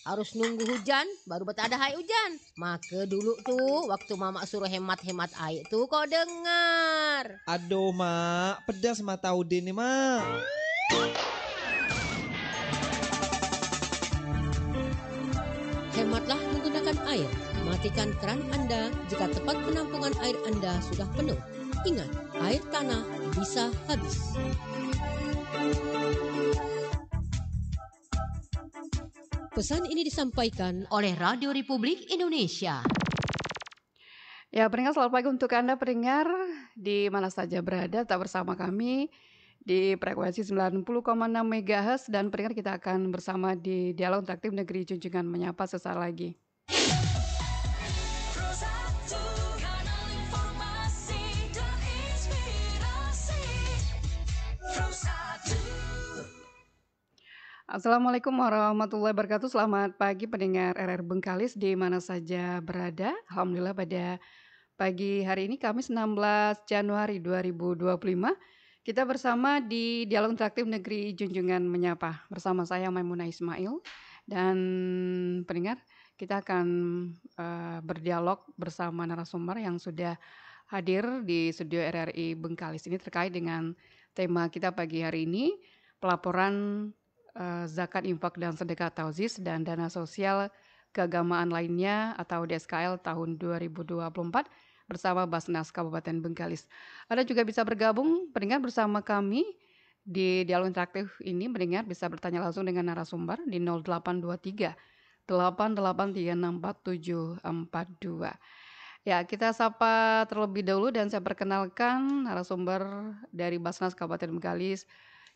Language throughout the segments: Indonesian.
Harus nunggu hujan baru beta ada air hujan. Maka dulu tuh waktu mama suruh hemat-hemat air tuh kau dengar. Aduh mak, pedas mata Udin nih mak. Hematlah menggunakan air. Matikan keran Anda jika tempat penampungan air Anda sudah penuh. Ingat, air tanah bisa habis. Pesan ini disampaikan oleh Radio Republik Indonesia. Ya, pendengar, selamat pagi untuk Anda pendengar di mana saja berada, tetap bersama kami di frekuensi 90,6 MHz dan pendengar kita akan bersama di Dialog Interaktif Negeri Junjungan Menyapa sesaat lagi. Assalamualaikum warahmatullahi wabarakatuh. Selamat pagi pendengar RR Bengkalis di mana saja berada. Alhamdulillah pada pagi hari ini Kamis 16 Januari 2025 kita bersama di Dialog Interaktif Negeri Junjungan Menyapa bersama saya Maimunah Ismail dan pendengar kita akan berdialog bersama narasumber yang sudah hadir di studio RRI Bengkalis ini terkait dengan tema kita pagi hari ini, pelaporan zakat, infak dan sedekah tauzis dan dana sosial keagamaan lainnya atau DSKL tahun 2024 bersama Basnas Kabupaten Bengkalis. Anda juga bisa bergabung pendengar bersama kami di dialog interaktif ini. Pendengar bisa bertanya langsung dengan narasumber di 0823 8836742. Ya, kita sapa terlebih dahulu dan saya perkenalkan narasumber dari Basnas Kabupaten Bengkalis,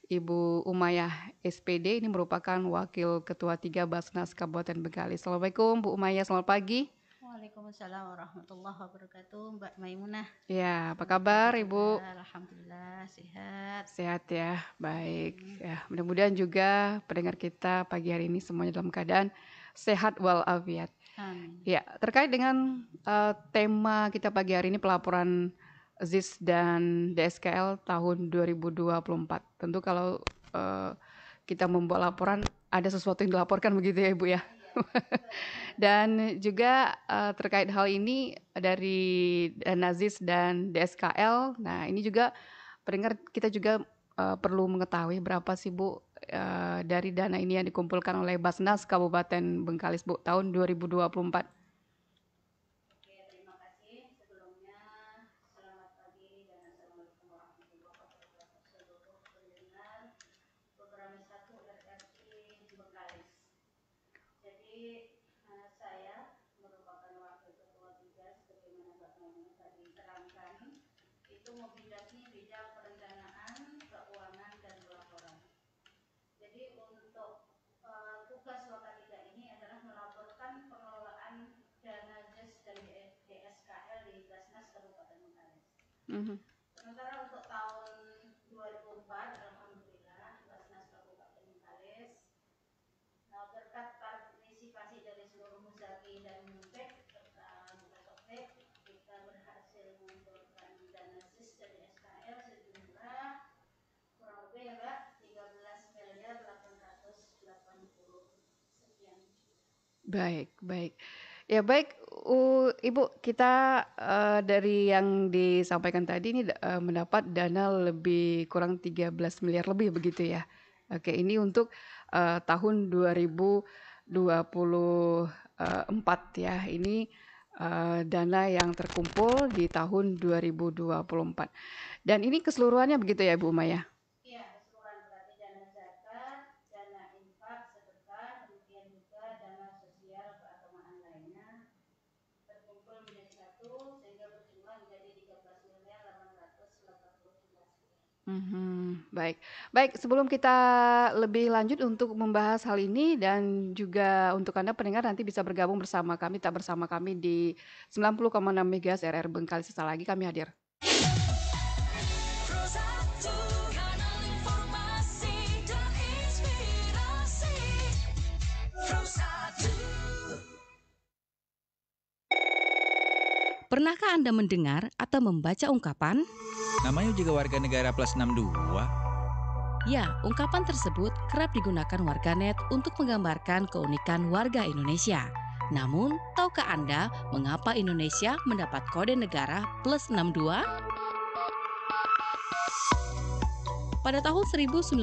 Ibu Umayyah SPD. Ini merupakan Wakil Ketua 3 Basnas Kabupaten Bengkalis. Assalamualaikum Bu Umayyah, selamat pagi. Waalaikumsalam warahmatullahi wabarakatuh, Mbak Maimunah. Ya, apa kabar Ibu? Alhamdulillah sehat. Sehat ya, baik. Ya, mudah-mudahan juga pendengar kita pagi hari ini semuanya dalam keadaan sehat walafiat. Amin. Ya, terkait dengan tema kita pagi hari ini, pelaporan ZIS dan DSKL tahun 2024. Tentu kalau kita membuat laporan ada sesuatu yang dilaporkan begitu ya Ibu ya. Dan juga terkait hal ini dari dana ZIS dan DSKL. Nah, ini juga pendengar kita juga perlu mengetahui berapa sih Bu dari dana ini yang dikumpulkan oleh Basnas Kabupaten Bengkalis Bu tahun 2024. Sementara untuk tahun 2004, alhamdulillah Basnas Kabupaten Bengkalis berkat partisipasi dari seluruh muzaki dan muntek serta mukasoktek, kita berhasil mengumpulkan dana ZIS dari SKL sejumlah kurang lebih ya Mbak 13.880 sekian. Baik. Ya baik, Ibu, kita dari yang disampaikan tadi ini mendapat dana lebih kurang 13 miliar lebih begitu ya. Oke, ini untuk tahun 2024 ya. Ini dana yang terkumpul di tahun 2024. Dan ini keseluruhannya begitu ya Bu Umayyah? Baik. Sebelum kita lebih lanjut untuk membahas hal ini dan juga untuk Anda pendengar nanti bisa bergabung bersama kami, tak bersama kami di 90,6 MHz RR Bengkalis. Sesaat lagi kami hadir. Pernahkah Anda mendengar atau membaca ungkapan? Namanya juga warga negara plus 62. Ya, ungkapan tersebut kerap digunakan warganet untuk menggambarkan keunikan warga Indonesia. Namun, tahukah Anda mengapa Indonesia mendapat kode negara +62? Pada tahun 1960,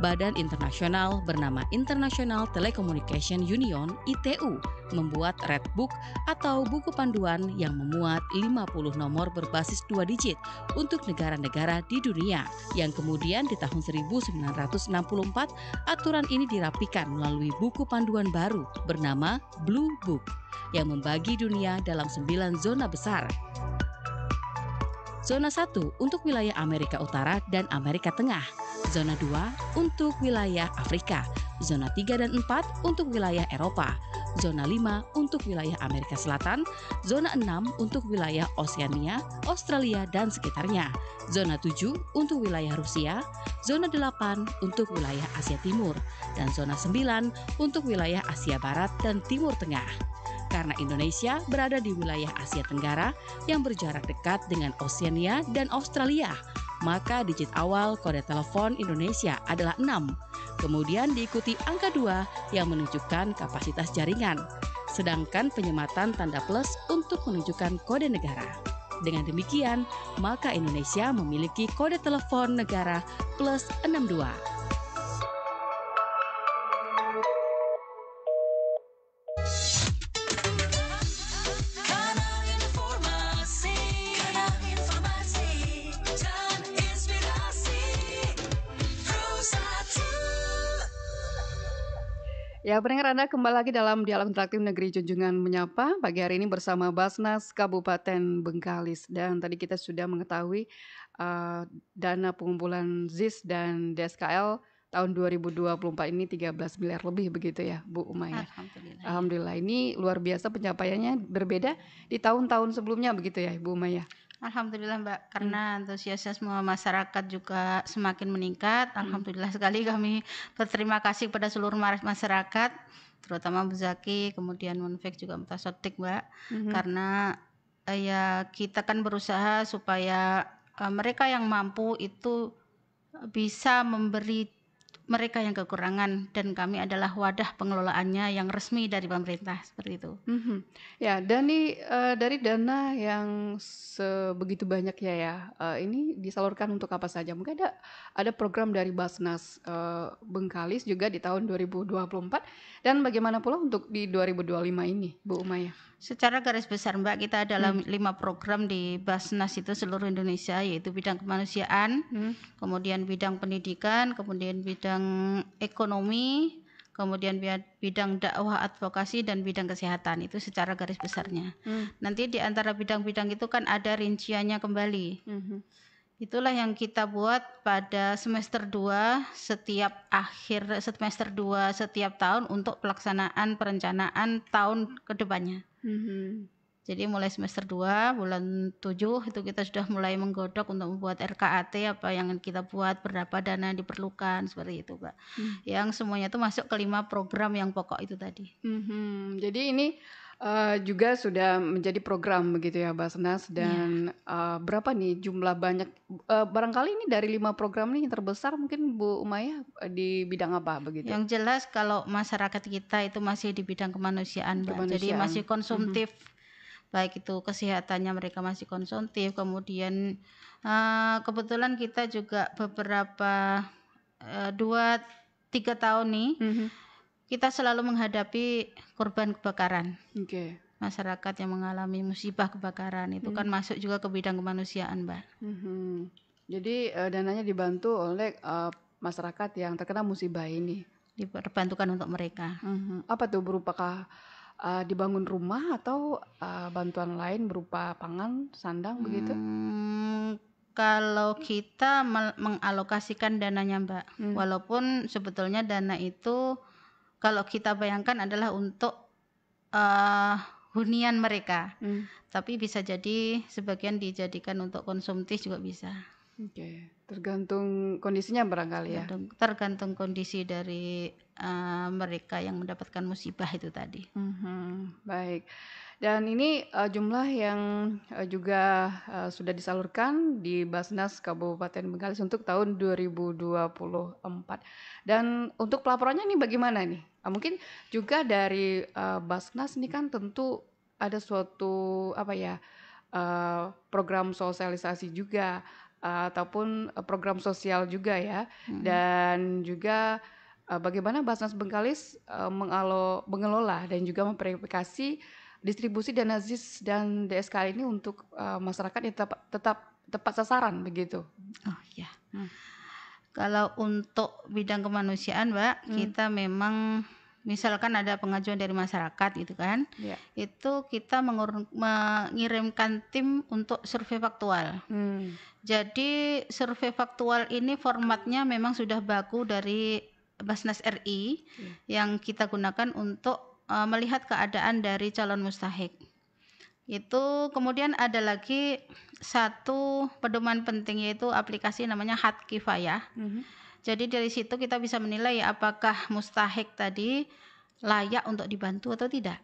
badan internasional bernama International Telecommunication Union (ITU) membuat Red Book atau buku panduan yang memuat 50 nomor berbasis 2 digit untuk negara-negara di dunia. Yang kemudian di tahun 1964, aturan ini dirapikan melalui buku panduan baru bernama Blue Book yang membagi dunia dalam 9 zona besar. Zona 1 untuk wilayah Amerika Utara dan Amerika Tengah. Zona 2 untuk wilayah Afrika. Zona 3 dan 4 untuk wilayah Eropa. Zona 5 untuk wilayah Amerika Selatan. Zona 6 untuk wilayah Oseania, Australia dan sekitarnya. Zona 7 untuk wilayah Rusia. Zona 8 untuk wilayah Asia Timur. Dan zona 9 untuk wilayah Asia Barat dan Timur Tengah. Karena Indonesia berada di wilayah Asia Tenggara yang berjarak dekat dengan Oseania dan Australia, maka digit awal kode telepon Indonesia adalah 6. Kemudian diikuti angka 2 yang menunjukkan kapasitas jaringan, sedangkan penyematan tanda plus untuk menunjukkan kode negara. Dengan demikian, maka Indonesia memiliki kode telepon negara +62. Ya, pendengar Anda kembali lagi dalam Dialog Interaktif Negeri Junjungan Menyapa. Pagi hari ini bersama Basnas Kabupaten Bengkalis. Dan tadi kita sudah mengetahui dana pengumpulan ZIS dan DSKL tahun 2024 ini 13 miliar lebih begitu ya, Bu Umaya. Alhamdulillah. Alhamdulillah, ini luar biasa pencapaiannya, berbeda di tahun-tahun sebelumnya begitu ya, Bu Umaya. Alhamdulillah Mbak, karena antusiasme masyarakat juga semakin meningkat. Alhamdulillah sekali kami berterima kasih kepada seluruh masyarakat, terutama Bu Zaki, kemudian Munfik juga Mutasodik Mbak, karena ya kita kan berusaha supaya mereka yang mampu itu bisa memberi mereka yang kekurangan, dan kami adalah wadah pengelolaannya yang resmi dari pemerintah, seperti itu. Ya, dan dari dana yang sebegitu banyak ya, ini disalurkan untuk apa saja? Mungkin ada program dari Basnas Bengkalis juga di tahun 2024, dan bagaimana pula untuk di 2025 ini, Bu Umaya? Secara garis besar Mbak, kita ada 5 program di Basnas itu seluruh Indonesia, yaitu bidang kemanusiaan, kemudian bidang pendidikan, kemudian bidang ekonomi, kemudian bidang dakwah advokasi, dan bidang kesehatan. Itu secara garis besarnya. Nanti di antara bidang-bidang itu kan ada rinciannya kembali. Itulah yang kita buat pada semester 2 setiap akhir semester 2 setiap tahun untuk pelaksanaan perencanaan tahun ke depannya. Jadi mulai semester 2 bulan 7 itu kita sudah mulai menggodok untuk membuat RKAT, apa yang kita buat, berapa dana yang diperlukan, seperti itu Mbak. Yang semuanya itu masuk ke 5 program yang pokok itu tadi. Jadi ini juga sudah menjadi program begitu ya Basnas, dan berapa nih jumlah banyak, barangkali ini dari 5 program ini yang terbesar mungkin Bu Umaya di bidang apa begitu? Yang jelas kalau masyarakat kita itu masih di bidang kemanusiaan Mbak. Jadi masih konsumtif, baik itu kesehatannya mereka masih konsumtif, kemudian kebetulan kita juga beberapa 2-3 tahun nih kita selalu menghadapi korban kebakaran. Masyarakat yang mengalami musibah kebakaran itu kan masuk juga ke bidang kemanusiaan Mbak. Jadi dananya dibantu oleh masyarakat yang terkena musibah ini, diperbantukan untuk mereka. Apa tuh, berupakah dibangun rumah atau bantuan lain berupa pangan, sandang begitu? Kalau kita mengalokasikan dananya Mbak, walaupun sebetulnya dana itu kalau kita bayangkan adalah untuk hunian mereka, tapi bisa jadi sebagian dijadikan untuk konsumtif juga bisa. Tergantung kondisinya barangkali ya. Tergantung kondisi dari mereka yang mendapatkan musibah itu tadi. Baik. Dan ini jumlah yang juga sudah disalurkan di Basnas Kabupaten Bengkalis untuk tahun 2024. Dan untuk pelaporannya ini bagaimana nih? Mungkin juga dari Basnas ini kan tentu ada suatu program sosialisasi juga ataupun program sosial juga ya. Dan juga bagaimana Basnas Bengkalis mengelola dan juga memverifikasi distribusi dana ZIS dan DSK ini untuk masyarakat yang tetap tepat sasaran begitu. Oh ya. Kalau untuk bidang kemanusiaan, Mbak, kita memang misalkan ada pengajuan dari masyarakat gitu kan, itu kita mengirimkan tim untuk survei faktual. Jadi survei faktual ini formatnya memang sudah baku dari Basnas RI yang kita gunakan untuk melihat keadaan dari calon mustahik. Itu kemudian ada lagi satu pedoman penting yaitu aplikasi namanya Hat Kifayah. Jadi dari situ kita bisa menilai apakah mustahik tadi layak untuk dibantu atau tidak.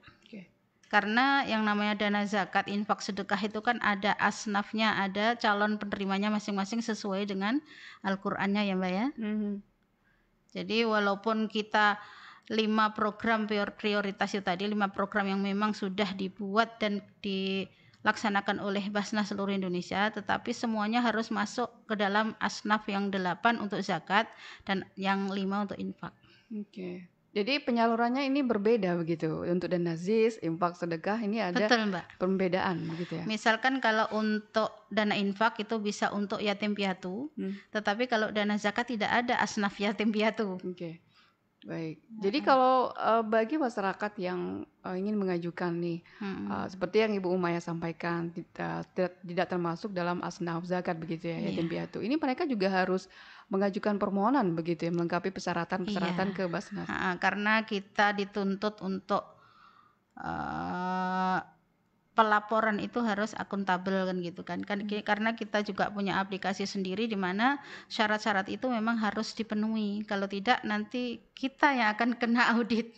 Karena yang namanya dana zakat, infak, sedekah itu kan ada asnafnya, ada calon penerimanya masing-masing sesuai dengan Al-Qur'annya ya Mbak ya. Jadi walaupun kita 5 program prioritas itu tadi, 5 program yang memang sudah dibuat dan dilaksanakan oleh Basnas seluruh Indonesia, tetapi semuanya harus masuk ke dalam asnaf yang 8 untuk zakat dan yang 5 untuk infak. Jadi penyalurannya ini berbeda begitu. Untuk dana ZIS, infak, sedekah ini ada Betul, Mbak. Perbedaan begitu ya. Misalkan kalau untuk dana infak itu bisa untuk yatim piatu, tetapi kalau dana zakat tidak ada asnaf yatim piatu. Baik. Jadi kalau bagi masyarakat yang ingin mengajukan nih, seperti yang Ibu Umayah sampaikan, tidak termasuk dalam asnaf zakat begitu ya, yatim piatu. Ini mereka juga harus mengajukan permohonan begitu ya, melengkapi persyaratan-persyaratan ke Basnas. Karena kita dituntut untuk pelaporan itu harus akuntabel kan gitu kan. Karena kita juga punya aplikasi sendiri di mana syarat-syarat itu memang harus dipenuhi. Kalau tidak nanti kita yang akan kena audit.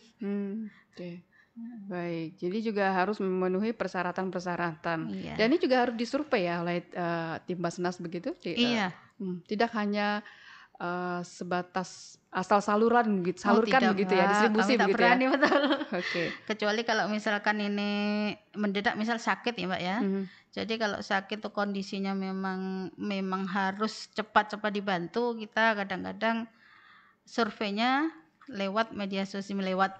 Baik, jadi juga harus memenuhi persyaratan-persyaratan. Dan ini juga harus disurvei ya oleh tim Basnas begitu. Tidak hanya sebatas asal salurkan begitu ya, distribusi begitu ya. Betul. Kecuali kalau misalkan ini mendadak misal sakit ya Mbak ya. Jadi kalau sakit tuh kondisinya memang harus cepat-cepat dibantu, kita kadang-kadang surveinya lewat media sosial, lewat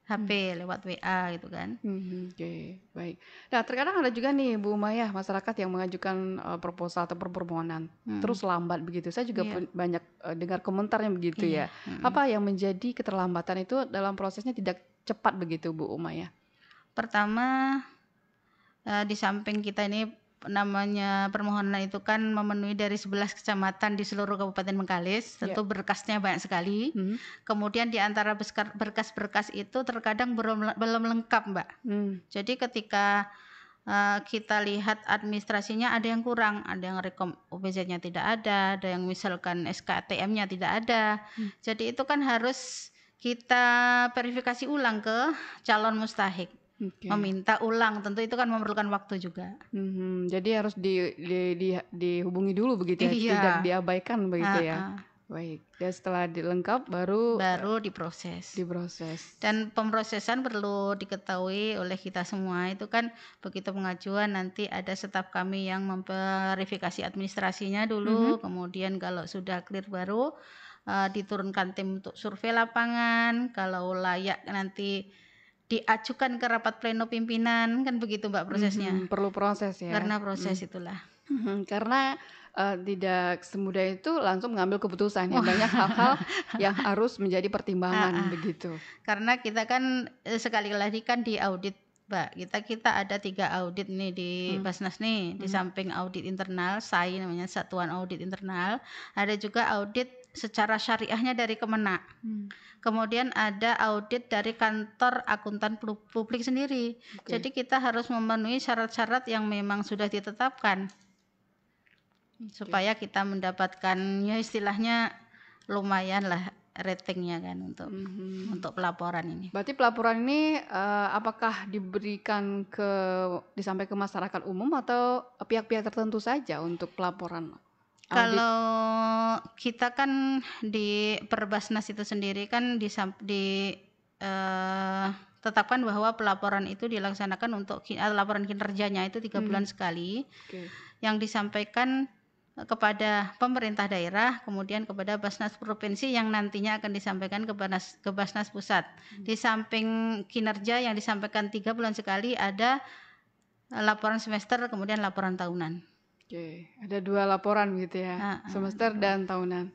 HP, lewat WA gitu kan. Baik. Nah, terkadang ada juga nih Bu Umayah, masyarakat yang mengajukan proposal atau permohonan terus lambat begitu. Saya juga banyak dengar komentarnya begitu ya. Apa yang menjadi keterlambatan itu dalam prosesnya tidak cepat begitu Bu Umayah? Pertama, di samping kita ini namanya permohonan itu kan memenuhi dari 11 kecamatan di seluruh Kabupaten Bengkalis, tentu berkasnya banyak sekali. Kemudian di antara berkas-berkas itu terkadang belum lengkap, Mbak. Jadi ketika kita lihat administrasinya ada yang kurang, ada yang rekom OPZ-nya tidak ada yang misalkan SKTM-nya tidak ada. Jadi itu kan harus kita verifikasi ulang ke calon mustahik. Meminta ulang, tentu itu kan memerlukan waktu juga. Jadi harus dihubungi dulu begitu ya, tidak diabaikan begitu ya. Baik, dan setelah dilengkap baru diproses. Dan pemrosesan perlu diketahui oleh kita semua, itu kan begitu pengajuan nanti ada staf kami yang memverifikasi administrasinya dulu, kemudian kalau sudah clear baru diturunkan tim untuk survei lapangan, kalau layak nanti diajukan ke rapat pleno pimpinan, kan begitu Mbak prosesnya. Perlu proses ya. Karena proses itulah. Karena tidak semudah itu langsung mengambil keputusan ya. Banyak hal-hal yang harus menjadi pertimbangan begitu. Karena kita kan sekali lagi kan di audit Mbak, kita ada 3 audit nih di Basnas nih. Di samping audit internal, SAI namanya, Satuan Audit Internal, ada juga audit secara syariahnya dari Kemenak. Kemudian ada audit dari kantor akuntan publik sendiri. Jadi kita harus memenuhi syarat-syarat yang memang sudah ditetapkan. supaya kita mendapatkan ya istilahnya lumayan lah ratingnya kan untuk pelaporan ini. Berarti pelaporan ini apakah diberikan disampaikan ke masyarakat umum atau pihak-pihak tertentu saja untuk pelaporan? Kalau kita kan di Perbasnas itu sendiri kan tetapkan bahwa pelaporan itu dilaksanakan untuk laporan kinerjanya itu 3 bulan sekali, yang disampaikan kepada pemerintah daerah, kemudian kepada Basnas provinsi yang nantinya akan disampaikan ke Basnas pusat. Di samping kinerja yang disampaikan 3 bulan sekali, ada laporan semester, kemudian laporan tahunan. Oke, ada 2 laporan gitu ya, semester dan tahunan.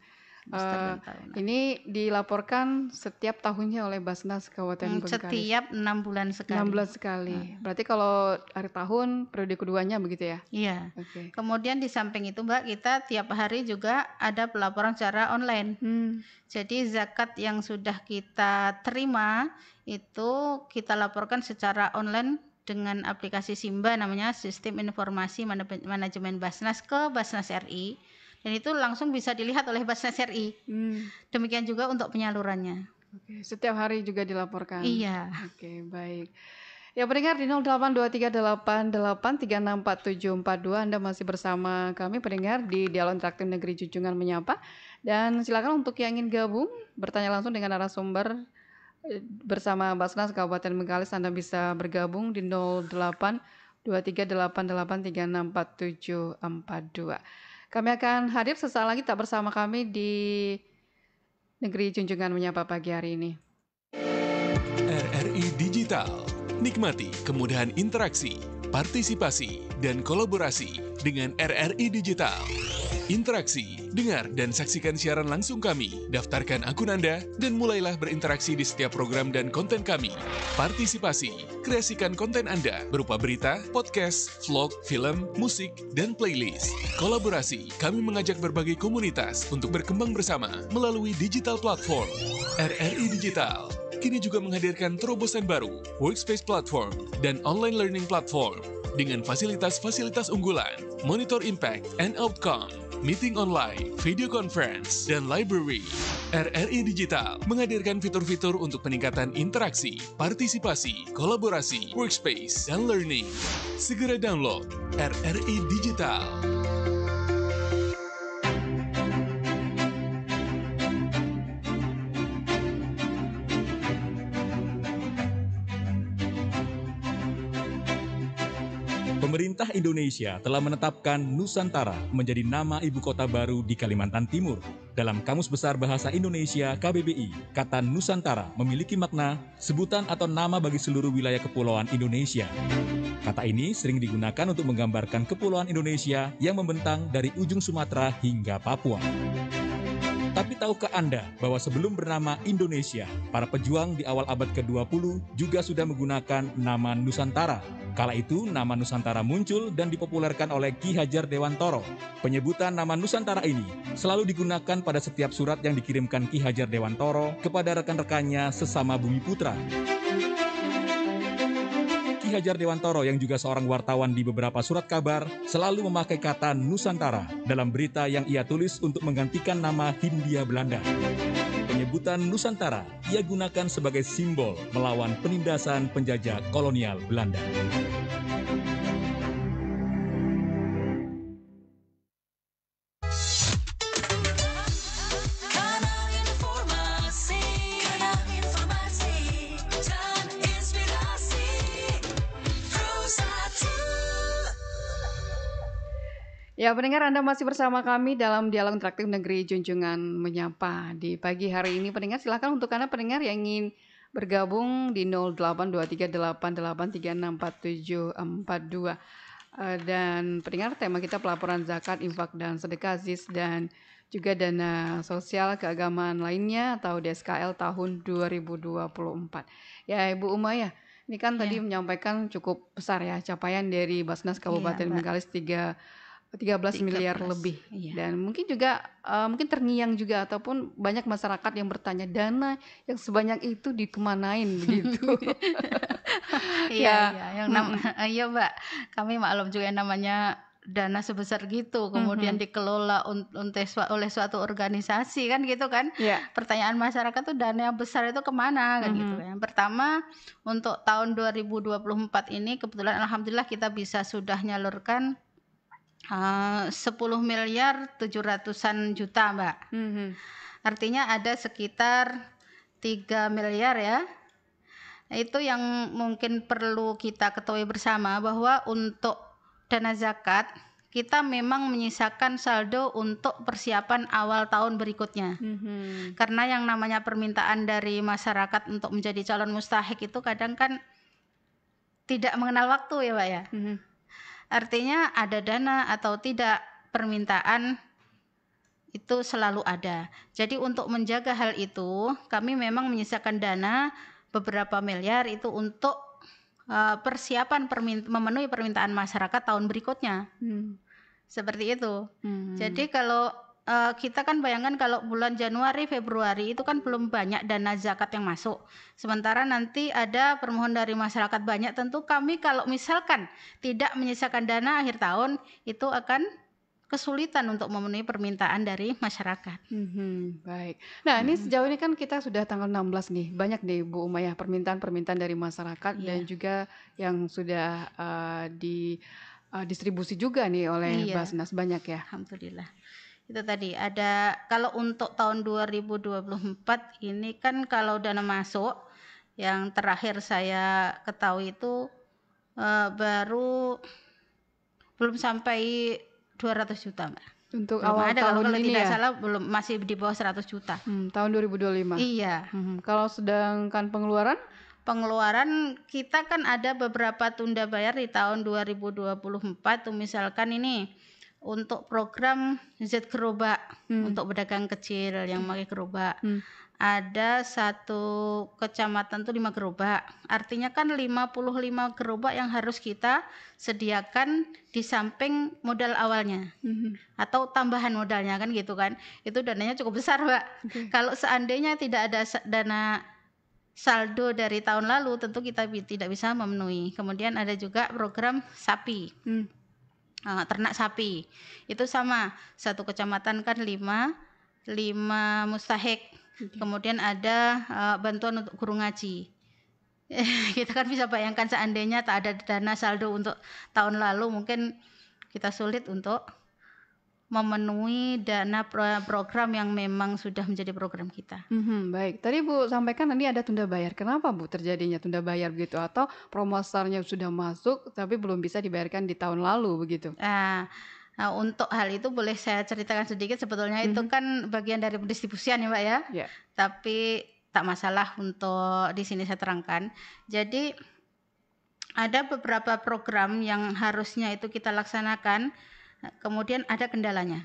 Ini dilaporkan setiap tahunnya oleh Basnas Kabupaten Bengkalis. Setiap 6 bulan sekali. 6 bulan sekali. Berarti kalau akhir tahun periode keduanya begitu ya? Iya. Kemudian di samping itu Mbak, kita tiap hari juga ada pelaporan secara online. Jadi zakat yang sudah kita terima itu kita laporkan secara online dengan aplikasi Simba, namanya Sistem Informasi Manajemen Basnas, ke Basnas RI. Dan itu langsung bisa dilihat oleh Basnas RI. Demikian juga untuk penyalurannya. Setiap hari juga dilaporkan. Iya. Baik. Ya pendengar di 082388364742 Anda masih bersama kami pendengar di Dialog Interaktif Negeri Junjungan Menyapa. Dan silakan untuk yang ingin gabung bertanya langsung dengan narasumber bersama Basnas Kabupaten Bengkalis, Anda bisa bergabung di 082388364742. Kami akan hadir sesaat lagi tak bersama kami di Negeri Junjungan Menyapa pagi hari ini. RRI Digital. Nikmati kemudahan interaksi, partisipasi, dan kolaborasi dengan RRI Digital. Interaksi, dengar dan saksikan siaran langsung kami, daftarkan akun Anda, dan mulailah berinteraksi di setiap program dan konten kami. Partisipasi, kreasikan konten Anda berupa berita, podcast, vlog, film, musik, dan playlist. Kolaborasi, kami mengajak berbagai komunitas untuk berkembang bersama melalui digital platform. RRI Digital kini juga menghadirkan terobosan baru, workspace platform, dan online learning platform dengan fasilitas-fasilitas unggulan, monitor impact and outcome, meeting online, video conference, dan library. RRI Digital menghadirkan fitur-fitur untuk peningkatan interaksi, partisipasi, kolaborasi, workspace, dan learning. Segera download RRI Digital. Pemerintah Indonesia telah menetapkan Nusantara menjadi nama ibu kota baru di Kalimantan Timur. Dalam Kamus Besar Bahasa Indonesia KBBI, kata Nusantara memiliki makna sebutan atau nama bagi seluruh wilayah kepulauan Indonesia. Kata ini sering digunakan untuk menggambarkan kepulauan Indonesia yang membentang dari ujung Sumatera hingga Papua. Tapi tahukah Anda bahwa sebelum bernama Indonesia, para pejuang di awal abad ke-20 juga sudah menggunakan nama Nusantara. Kala itu, nama Nusantara muncul dan dipopulerkan oleh Ki Hajar Dewantoro. Penyebutan nama Nusantara ini selalu digunakan pada setiap surat yang dikirimkan Ki Hajar Dewantoro kepada rekan-rekannya sesama Bumi Putra. Ki Hajar Dewantoro yang juga seorang wartawan di beberapa surat kabar selalu memakai kata Nusantara dalam berita yang ia tulis untuk menggantikan nama Hindia Belanda. Penyebutan Nusantara ia gunakan sebagai simbol melawan penindasan penjajah kolonial Belanda. Ya, pendengar Anda masih bersama kami dalam Dialog Interaktif Negeri Junjungan Menyapa. Di pagi hari ini pendengar silakan untuk Anda pendengar yang ingin bergabung di 082388364742. Dan pendengar tema kita pelaporan zakat, infak dan sedekah ZIS dan juga dana sosial keagamaan lainnya atau DSKL tahun 2024. Ya, Ibu Umayah, ini kan tadi menyampaikan cukup besar ya capaian dari Basnas Kabupaten Bengkalis 13 miliar lebih. Dan mungkin juga mungkin terngiang juga ataupun banyak masyarakat yang bertanya dana yang sebanyak itu dikemanain begitu. Iya Mbak, kami maklum juga namanya dana sebesar gitu kemudian dikelola oleh suatu organisasi kan gitu kan. Pertanyaan masyarakat tuh dana yang besar itu kemana kan gitu. Yang pertama untuk tahun 2024 ini kebetulan alhamdulillah kita bisa sudah nyalurkan 10 miliar 700-an juta Mbak. Artinya ada sekitar 3 miliar ya. Itu yang mungkin perlu kita ketahui bersama bahwa untuk dana zakat kita memang menyisakan saldo untuk persiapan awal tahun berikutnya. Karena yang namanya permintaan dari masyarakat untuk menjadi calon mustahik itu kadang kan tidak mengenal waktu ya Pak ya. Artinya ada dana atau tidak permintaan itu selalu ada. Jadi untuk menjaga hal itu kami memang menyisakan dana beberapa miliar itu untuk persiapan memenuhi permintaan masyarakat tahun berikutnya. Seperti itu. Jadi kalau kita kan bayangkan kalau bulan Januari, Februari itu kan belum banyak dana zakat yang masuk. Sementara nanti ada permohonan dari masyarakat banyak, tentu kami kalau misalkan tidak menyisakan dana akhir tahun itu akan kesulitan untuk memenuhi permintaan dari masyarakat. Baik. Nah, ini sejauh ini kan kita sudah tanggal 16 nih. Banyak nih Bu Umayyah permintaan-permintaan dari masyarakat dan juga yang sudah didistribusi juga nih oleh Basnas banyak ya. Alhamdulillah. Itu tadi ada kalau untuk tahun 2024 ini kan kalau dana masuk yang terakhir saya ketahui itu baru belum sampai 200 juta Mbak. Untuk belum awal ada, tahun kalau ini tidak ya? salah belum, masih di bawah 100 juta. Tahun 2025. Iya. Kalau sedangkan pengeluaran? Pengeluaran kita kan ada beberapa tunda bayar di tahun 2024 tuh misalkan ini untuk program Z Gerobak untuk pedagang kecil yang pakai gerobak. Ada satu kecamatan tuh 5 gerobak. Artinya kan 55 gerobak yang harus kita sediakan di samping modal awalnya. Atau tambahan modalnya kan gitu kan. Itu dananya cukup besar, Mbak. Kalau seandainya tidak ada dana saldo dari tahun lalu tentu kita tidak bisa memenuhi. Kemudian ada juga program sapi. Ternak sapi. Itu sama, satu kecamatan kan 5 mustahik. Kemudian ada bantuan untuk guru ngaji. Kita kan bisa bayangkan seandainya tak ada dana saldo untuk tahun lalu mungkin kita sulit untuk memenuhi dana program yang memang sudah menjadi program kita. Baik, tadi Bu sampaikan tadi ada tunda bayar. Kenapa Bu terjadinya tunda bayar begitu? Atau promosarnya sudah masuk tapi belum bisa dibayarkan di tahun lalu begitu? Nah, untuk hal itu boleh saya ceritakan sedikit. Sebetulnya itu kan bagian dari pendistribusian ya Mbak ya. Tapi tak masalah untuk di sini saya terangkan. Jadi ada beberapa program yang harusnya itu kita laksanakan, kemudian ada kendalanya.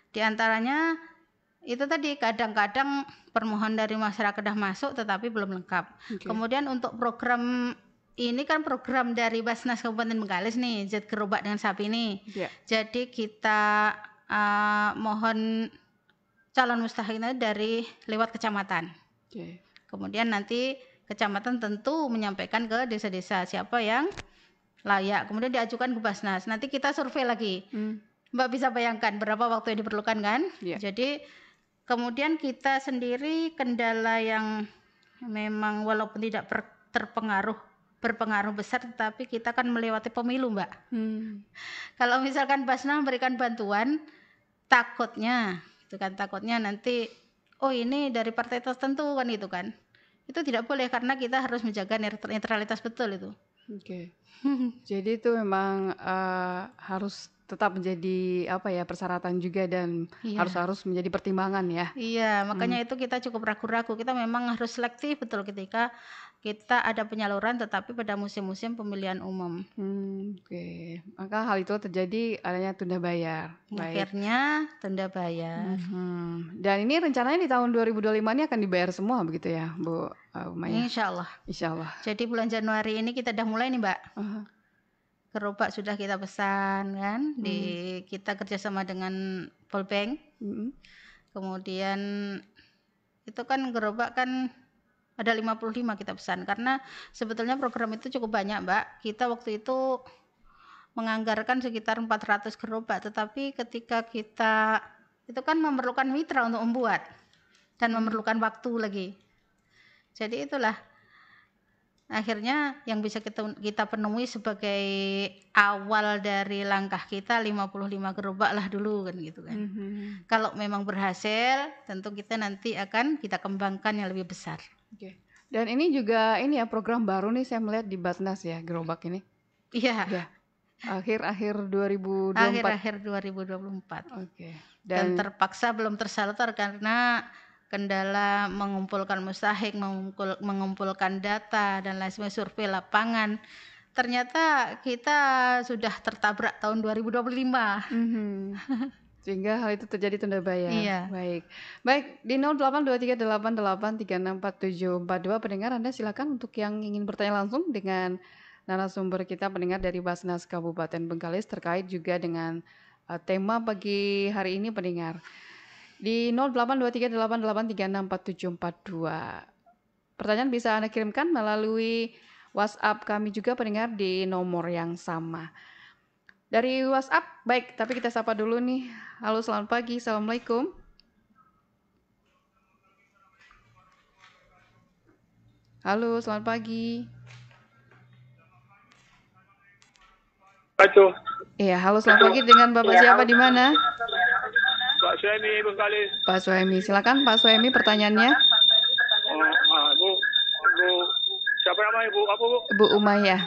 Di antaranya itu tadi kadang-kadang permohonan dari masyarakat sudah masuk tetapi belum lengkap. Kemudian untuk program ini kan program dari Basnas Kabupaten Bengkalis nih, Z Gerobak dengan sapi ini. Jadi kita mohon calon mustahiknya dari lewat kecamatan. Kemudian nanti kecamatan tentu menyampaikan ke desa-desa siapa yang layak. Kemudian diajukan ke Basnas. Nanti kita survei lagi. Mbak bisa bayangkan berapa waktu yang diperlukan kan? Jadi kemudian kita sendiri kendala yang memang walaupun tidak berpengaruh besar, tetapi kita kan melewati pemilu Mbak. Kalau misalkan Basnas memberikan bantuan, takutnya nanti ini dari partai tertentu kan gitu kan. Itu tidak boleh karena kita harus menjaga netralitas betul itu. Jadi itu memang harus tetap menjadi persyaratan juga dan harus menjadi pertimbangan ya. Iya, makanya itu kita cukup ragu-ragu. Kita memang harus selektif betul ketika kita ada penyaluran tetapi pada musim-musim pemilihan umum. Maka hal itu terjadi adanya tunda bayar. Akhirnya tunda bayar. Dan ini rencananya di tahun 2025 ini akan dibayar semua begitu ya Bu Umayyah? Insya Allah. Jadi bulan Januari ini kita udah mulai nih Mbak. Gerobak sudah kita pesan kan. Kita kerjasama dengan Polbank. Kemudian itu kan gerobak kan ada 55 kita pesan karena sebetulnya program itu cukup banyak Mbak. Kita waktu itu menganggarkan sekitar 400 gerobak, tetapi ketika kita itu kan memerlukan mitra untuk membuat dan memerlukan waktu lagi. Jadi itulah akhirnya yang bisa kita penuhi sebagai awal dari langkah kita 55 gerobak lah dulu kan gitu kan. Kalau memang berhasil, tentu kita nanti akan kita kembangkan yang lebih besar. Oke. Dan ini juga ya program baru nih saya melihat di Basnas ya, gerobak ini. Iya. Ya. Akhir-akhir 2024. Akhir-akhir 2024. Oke. Dan terpaksa belum tersalur karena kendala mengumpulkan mustahik, mengumpulkan data dan lain sebagainya, survei lapangan. Ternyata kita sudah tertabrak tahun 2025. Sehingga hal itu terjadi tunda bayar. Iya. Baik, di 0823883742 pendengar Anda silakan untuk yang ingin bertanya langsung dengan narasumber kita, pendengar dari Basnas Kabupaten Bengkalis, terkait juga dengan tema pagi hari ini pendengar. Di 082388364742. Pertanyaan bisa Anda kirimkan melalui WhatsApp kami juga pendengar di nomor yang sama. Dari WhatsApp, baik, tapi kita sapa dulu nih. Halo, selamat pagi, Assalamualaikum. Halo, selamat pagi. Iya, halo, selamat pagi, dengan Bapak siapa di mana? Pak Suhaimi Bengkalis. Pak Suhaimi, silakan Pak Suhaimi pertanyaannya. Bu, siapa namanya Bu? Apa Bu? Bu Umayyah.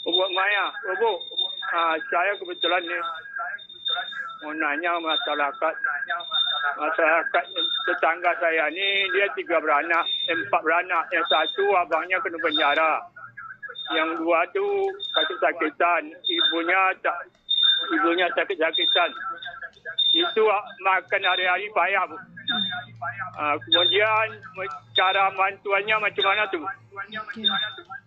Bu Umayyah. Bu, saya kebetulan nih mau nanya masyarakat tetangga saya ni, dia 4 beranak. Yang satu abangnya kena penjara. Yang 2 tu sakit-sakitan. Ibunya sakit-sakitan. Itu makan hari-hari payah Bu. Kemudian cara bantuannya macam mana tu?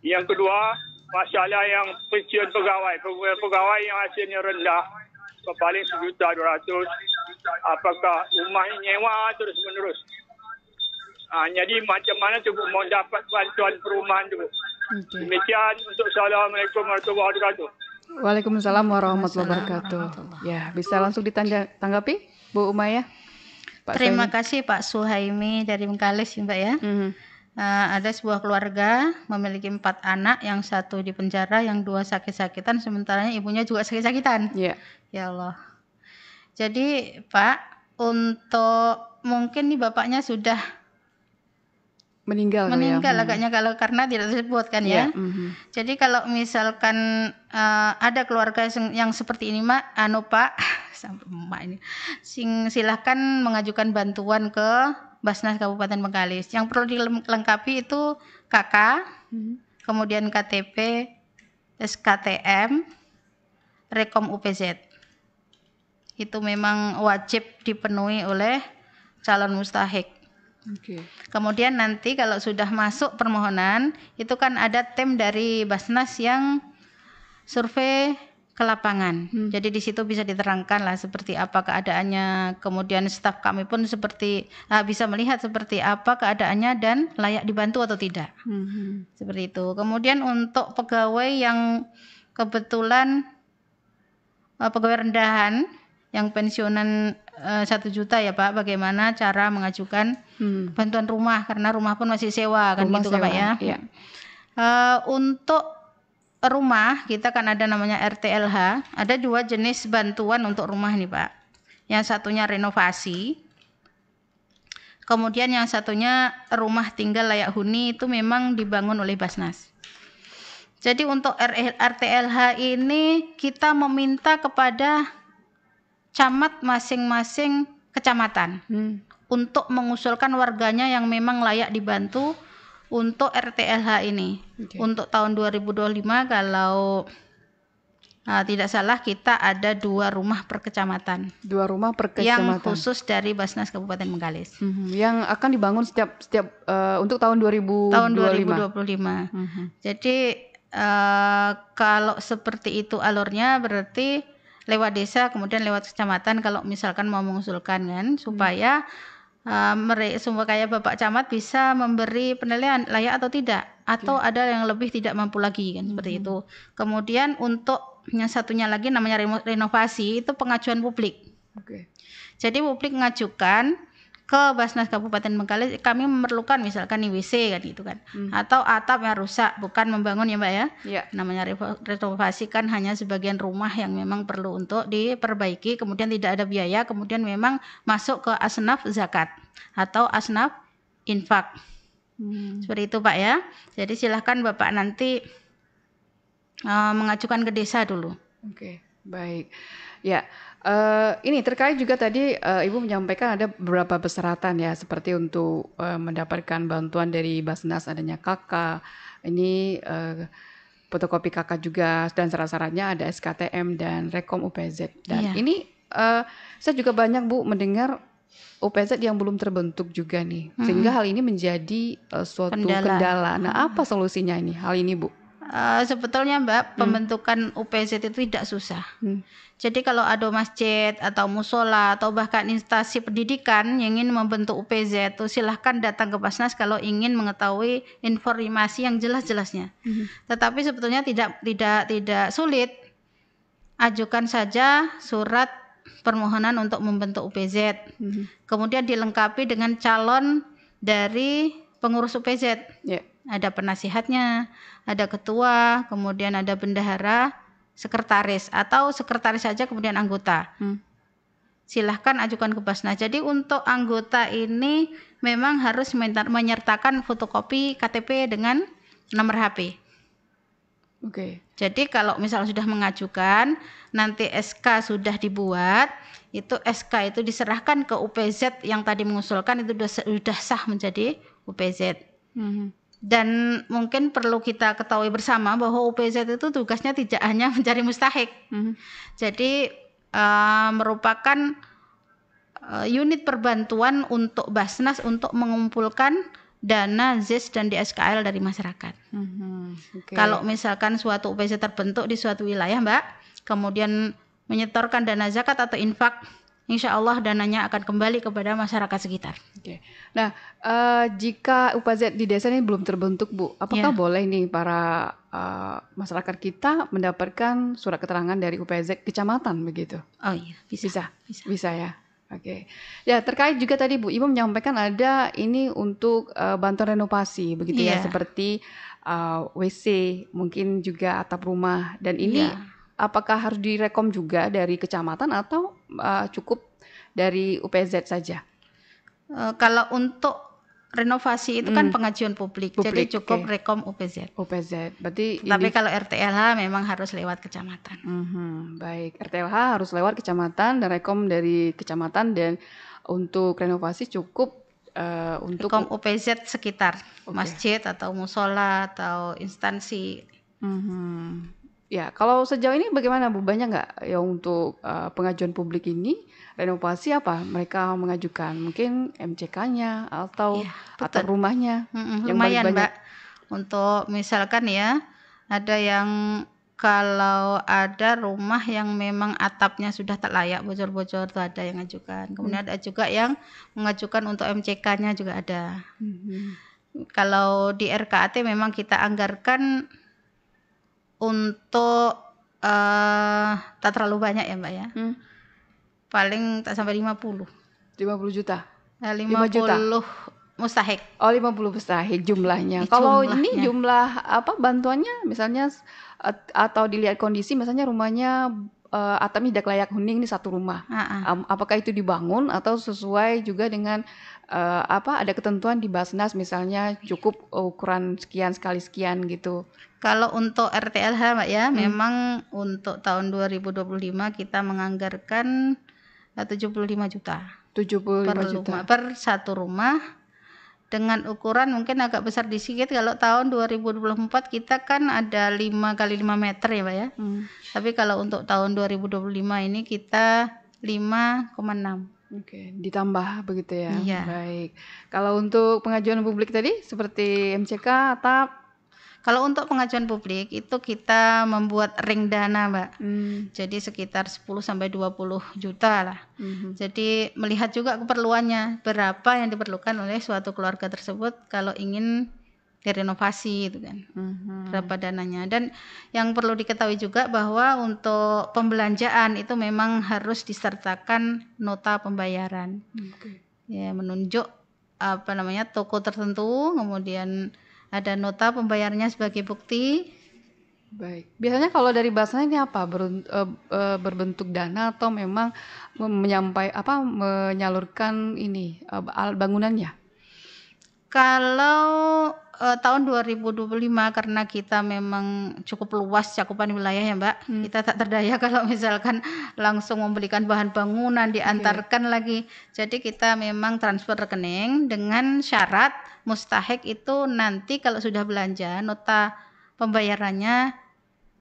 Yang kedua, masalah yang pensiun pegawai. Pegawai yang hasilnya rendah, paling 1.200.000. Apakah rumah nyewa terus menerus? Jadi macam mana tu mau dapat bantuan perumahan tu? Demikian untuk Assalamualaikum warahmatullahi wabarakatuh. Waalaikumsalam warahmatullahi wabarakatuh. Ya, bisa langsung ditanggapi Bu Umayyah. Terima kasih Pak Suhaimi dari Bengkalis Mbak ya. Ada sebuah keluarga memiliki 4 anak, yang 1 di penjara, yang 2 sakit-sakitan, sementara ibunya juga sakit-sakitan. Ya Allah. Jadi Pak, untuk mungkin nih bapaknya sudah meninggal agaknya kalau karena tidak disebut kan ya. Jadi kalau misalkan ada keluarga yang seperti ini Pak, sampai Mak ini, silahkan mengajukan bantuan ke Basnas Kabupaten Bengkalis. Yang perlu dilengkapi itu KK, kemudian KTP, SKTM, Rekom UPZ. Itu memang wajib dipenuhi oleh calon mustahik. Kemudian nanti kalau sudah masuk permohonan, itu kan ada tim dari Basnas yang survei ke lapangan. Jadi di situ bisa diterangkan lah seperti apa keadaannya. Kemudian staf kami pun bisa melihat seperti apa keadaannya dan layak dibantu atau tidak. Seperti itu. Kemudian untuk pegawai yang kebetulan pegawai rendahan yang pensiunan 1 juta ya Pak, bagaimana cara mengajukan bantuan rumah, karena rumah pun masih sewa kan gitu Pak ya. Untuk rumah kita kan ada namanya RTLH, ada 2 jenis bantuan untuk rumah nih Pak. Yang satunya renovasi, kemudian yang satunya rumah tinggal layak huni, itu memang dibangun oleh Basnas. Jadi untuk RTLH ini kita meminta kepada camat masing-masing kecamatan untuk mengusulkan warganya yang memang layak dibantu untuk RTLH ini. Untuk tahun 2025 kalau tidak salah kita ada 2 rumah per kecamatan. 2 rumah per kecamatan. Yang khusus dari Basnas Kabupaten Bengkalis. Yang akan dibangun setiap untuk tahun 2025. Tahun 2025. Jadi kalau seperti itu alurnya berarti lewat desa, kemudian lewat kecamatan kalau misalkan mau mengusulkan kan, supaya kayak Bapak Camat bisa memberi penilaian layak atau tidak, atau ada yang lebih tidak mampu lagi kan, seperti itu. Kemudian untuk yang satunya lagi namanya renovasi, itu pengajuan publik. Oke. Jadi publik mengajukan ke Basnas Kabupaten Bengkalis, kami memerlukan misalkan WC kan gitu kan, atau atap yang rusak, bukan membangun ya Mbak ya. Iya. Namanya renovasi kan hanya sebagian rumah yang memang perlu untuk diperbaiki, kemudian tidak ada biaya, kemudian memang masuk ke asnaf zakat atau asnaf infak. Seperti itu Pak ya. Jadi silahkan Bapak nanti mengajukan ke desa dulu. Oke, baik. Ya, ini terkait juga tadi Ibu menyampaikan ada beberapa persyaratan ya, seperti untuk mendapatkan bantuan dari Basnas adanya KK, ini fotokopi KK juga, dan syarat-syaratnya ada SKTM dan Rekom UPZ. Dan ini saya juga banyak Bu mendengar UPZ yang belum terbentuk juga nih, sehingga hal ini menjadi suatu kendala. Nah, apa solusinya ini hal ini Bu? Sebetulnya Mbak, pembentukan UPZ itu tidak susah. Jadi kalau ada masjid atau musola atau bahkan instansi pendidikan yang ingin membentuk UPZ itu silahkan datang ke Basnas kalau ingin mengetahui informasi yang jelas-jelasnya. Tetapi sebetulnya tidak sulit. Ajukan saja surat permohonan untuk membentuk UPZ. Kemudian dilengkapi dengan calon dari pengurus UPZ. Ada penasihatnya, ada ketua, kemudian ada bendahara, sekretaris, atau sekretaris saja kemudian anggota. Silahkan ajukan ke Basnas. Jadi untuk anggota ini memang harus menyertakan fotokopi KTP dengan nomor HP. Oke. Jadi kalau misalnya sudah mengajukan, nanti SK sudah dibuat, itu SK itu diserahkan ke UPZ yang tadi mengusulkan, itu sudah sah menjadi UPZ. Dan mungkin perlu kita ketahui bersama bahwa UPZ itu tugasnya tidak hanya mencari mustahik. Jadi merupakan unit perbantuan untuk Basnas untuk mengumpulkan dana ZIS dan DSKL dari masyarakat. Kalau misalkan suatu UPZ terbentuk di suatu wilayah Mbak, kemudian menyetorkan dana zakat atau infak, insya Allah dananya akan kembali kepada masyarakat sekitar. Nah, jika UPZ di desa ini belum terbentuk Bu, apakah boleh nih para masyarakat kita mendapatkan surat keterangan dari UPZ kecamatan begitu? Oh iya, bisa ya. Oke. Ya, terkait juga tadi Bu, Ibu menyampaikan ada ini untuk bantuan renovasi begitu ya, seperti WC, mungkin juga atap rumah, dan ini apakah harus direkom juga dari kecamatan atau cukup dari UPZ saja? Kalau untuk renovasi itu kan pengajuan publik, jadi cukup rekom UPZ. Berarti. Tapi kalau RTLH memang harus lewat kecamatan. Baik, RTLH harus lewat kecamatan dan rekom dari kecamatan, dan untuk renovasi cukup untuk rekom UPZ sekitar masjid atau musola atau instansi. Ya, kalau sejauh ini bagaimana Bu? Banyak nggak yang untuk pengajuan publik ini renovasi apa mereka mengajukan? Mungkin MCK-nya atau atap rumahnya? Yang lumayan banyak. Mbak. Untuk misalkan ya, ada yang kalau ada rumah yang memang atapnya sudah tak layak, bocor-bocor, itu ada yang mengajukan. Kemudian ada juga yang mengajukan untuk MCK-nya juga ada. Kalau di RKAT memang kita anggarkan untuk tak terlalu banyak ya Mbak ya. Paling tak sampai 50 juta. 50 mustahik. Oh, 50 mustahik jumlahnya. Kalau ini jumlah apa bantuannya misalnya atau dilihat kondisi, misalnya rumahnya atapnya tidak layak huni, ini satu rumah. Apakah itu dibangun atau sesuai juga dengan ada ketentuan di Basnas, misalnya cukup ukuran sekian sekali sekian gitu? Kalau untuk RTLH Mbak ya, memang untuk tahun 2025 kita menganggarkan 75 juta. 75 juta per satu rumah, dengan ukuran mungkin agak besar sedikit. Kalau tahun 2024 kita kan ada 5 kali 5 meter ya Pak ya. Tapi kalau untuk tahun 2025 ini kita 5,6. Oke, ditambah begitu ya. Iya. Baik. Kalau untuk pengajuan publik tadi seperti MCK, atap. Kalau untuk pengajuan publik itu kita membuat ring dana Mbak. Jadi sekitar 10 sampai 20 juta lah. Jadi melihat juga keperluannya, berapa yang diperlukan oleh suatu keluarga tersebut kalau ingin direnovasi itu kan. Berapa dananya. Dan yang perlu diketahui juga bahwa untuk pembelanjaan itu memang harus disertakan nota pembayaran. Ya, menunjuk toko tertentu, kemudian ada nota pembayarannya sebagai bukti. Baik. Biasanya kalau dari Basnas ini apa? Berbentuk dana atau memang menyalurkan ini alat bangunannya? Kalau tahun 2025 karena kita memang cukup luas cakupan wilayah ya Mbak, kita tak terdaya kalau misalkan langsung membelikan bahan bangunan diantarkan lagi. Jadi kita memang transfer rekening dengan syarat mustahik itu nanti kalau sudah belanja nota pembayarannya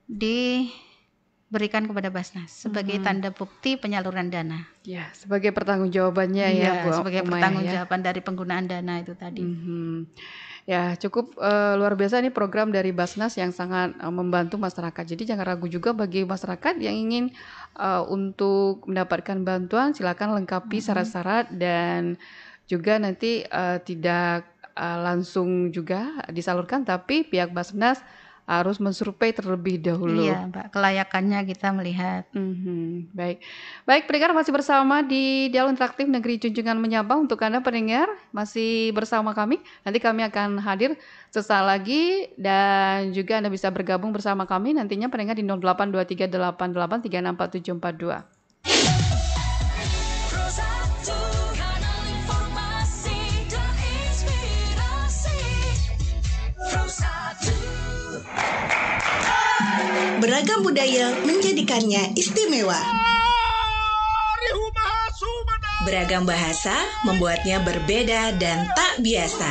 diberikan kepada Basnas sebagai tanda bukti penyaluran dana. Ya, sebagai pertanggungjawabannya ya, Bu. Sebagai pertanggungjawaban dari penggunaan dana itu tadi. Ya, cukup luar biasa ini program dari Basnas yang sangat membantu masyarakat. Jadi jangan ragu juga bagi masyarakat yang ingin untuk mendapatkan bantuan, silakan lengkapi syarat-syarat dan juga nanti tidak langsung juga disalurkan, tapi pihak Basnas harus mensurvei terlebih dahulu. Iya, Mbak, kelayakannya kita melihat. Baik, pendengar masih bersama di Dialog Interaktif Negeri Junjungan Menyapa. Untuk Anda pendengar masih bersama kami. Nanti kami akan hadir sesaat lagi dan juga Anda bisa bergabung bersama kami nantinya pendengar di 082388364742. Beragam budaya menjadikannya istimewa. Beragam bahasa membuatnya berbeda dan tak biasa.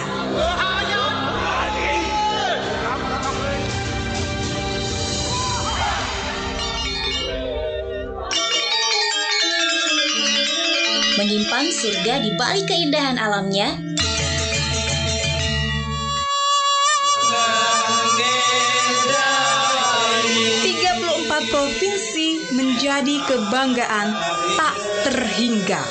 Menyimpan surga di balik keindahan alamnya. Provinsi menjadi kebanggaan tak terhingga.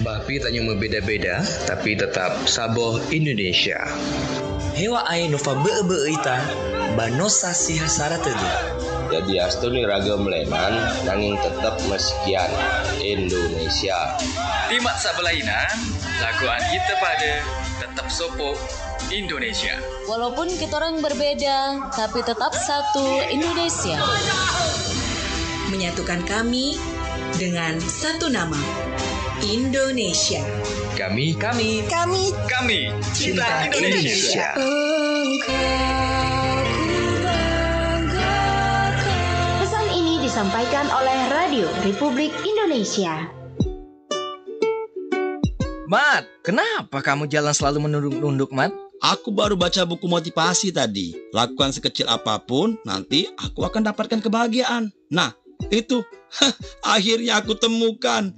Bapi tanya berbeda-beda, tapi tetap saboh Indonesia. Hewa ai nova be-be-ita, banosa si hasara tadi. Jadi astuni ragam lenan, nanging tetap meskian Indonesia. Timak sabelainan, laguan kita pada tetap sopo Indonesia. Walaupun kita orang berbeda, tapi tetap satu Indonesia. Menyatukan kami dengan satu nama, Indonesia. Kami cinta Indonesia. Pesan ini disampaikan oleh Radio Republik Indonesia. Mat, kenapa kamu jalan selalu menunduk-nunduk, Mat? Aku baru baca buku motivasi tadi. Lakukan sekecil apapun, nanti aku akan dapatkan kebahagiaan. Nah, itu. Akhirnya aku temukan.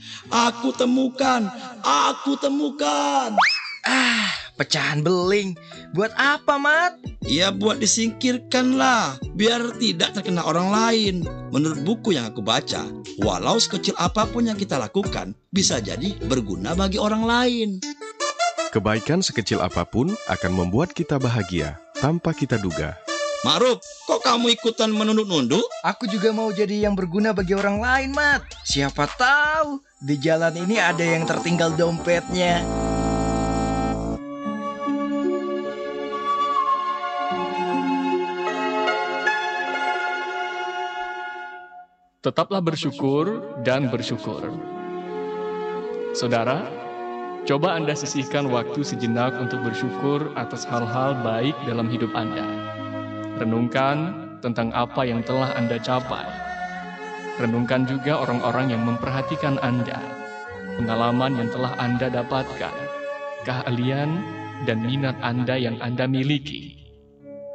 Pecahan beling. Buat apa, Mat? Ya buat disingkirkan lah, biar tidak terkena orang lain. Menurut buku yang aku baca, walau sekecil apapun yang kita lakukan, bisa jadi berguna bagi orang lain. Kebaikan sekecil apapun akan membuat kita bahagia tanpa kita duga. Ma'ruf, kok kamu ikutan menunduk-nunduk? Aku juga mau jadi yang berguna bagi orang lain, Mat. Siapa tahu di jalan ini ada yang tertinggal dompetnya. Tetaplah bersyukur dan bersyukur. Saudara, coba Anda sisihkan waktu sejenak untuk bersyukur atas hal-hal baik dalam hidup Anda. Renungkan tentang apa yang telah Anda capai. Renungkan juga orang-orang yang memperhatikan Anda, pengalaman yang telah Anda dapatkan, keahlian dan minat Anda yang Anda miliki,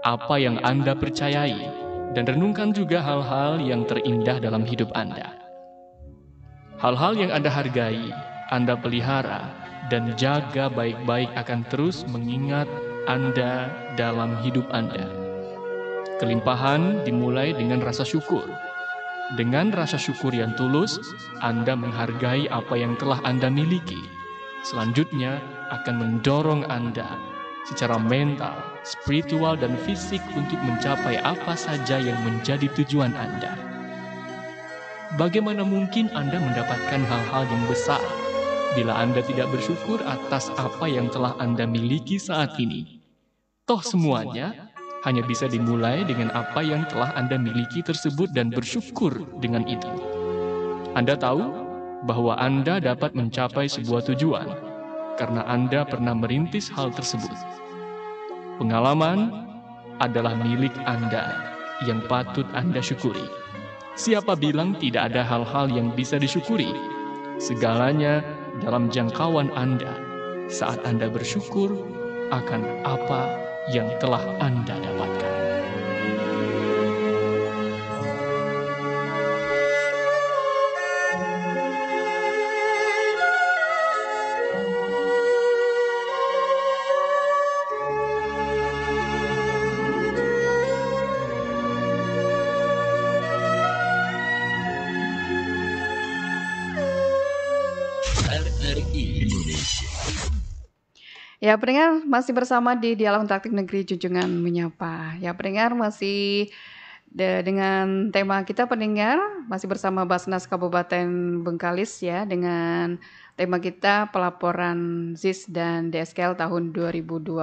apa yang Anda percayai, dan renungkan juga hal-hal yang terindah dalam hidup Anda. Hal-hal yang Anda hargai, Anda pelihara, dan jaga baik-baik akan terus mengingat Anda dalam hidup Anda. Kelimpahan dimulai dengan rasa syukur. Dengan rasa syukur yang tulus, Anda menghargai apa yang telah Anda miliki. Selanjutnya akan mendorong Anda secara mental, spiritual, dan fisik untuk mencapai apa saja yang menjadi tujuan Anda. Bagaimana mungkin Anda mendapatkan hal-hal yang besar bila Anda tidak bersyukur atas apa yang telah Anda miliki saat ini? Toh semuanya hanya bisa dimulai dengan apa yang telah Anda miliki tersebut dan bersyukur dengan itu. Anda tahu bahwa Anda dapat mencapai sebuah tujuan karena Anda pernah merintis hal tersebut. Pengalaman adalah milik Anda yang patut Anda syukuri. Siapa bilang tidak ada hal-hal yang bisa disyukuri? Segalanya dalam jangkauan Anda saat Anda bersyukur akan apa yang telah Anda dapatkan. RRI Indonesia. Ya, pendengar masih bersama di Dialog Interaktif Negeri Junjungan Menyapa. Ya, pendengar masih dengan tema kita pendengar masih bersama Basnas Kabupaten Bengkalis ya, dengan tema kita pelaporan ZIS dan DSKL tahun 2024.